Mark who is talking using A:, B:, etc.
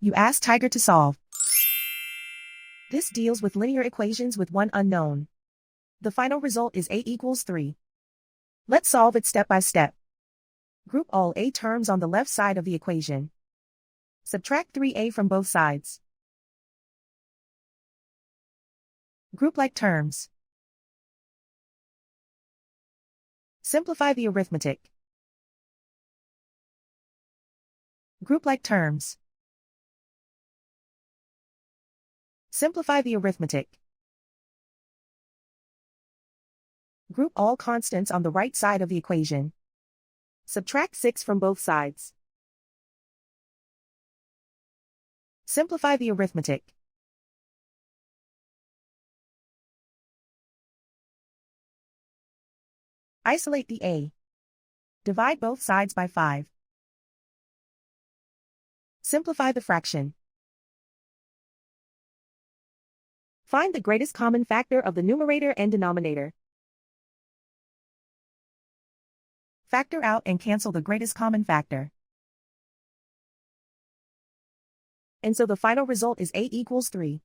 A: You ask Tiger to solve. This deals with linear equations with one unknown. The final result is a equals 3. Let's solve it step by step. Group all a terms on the left side of the equation. Subtract 3a from both sides. Group like terms. Simplify the arithmetic. Group like terms. Simplify the arithmetic. Group all constants on the right side of the equation. Subtract 6 from both sides. Simplify the arithmetic. Isolate the a. Divide both sides by 5. Simplify the fraction. Find the greatest common factor of the numerator and denominator. Factor out and cancel the greatest common factor. And so the final result is a equals 3.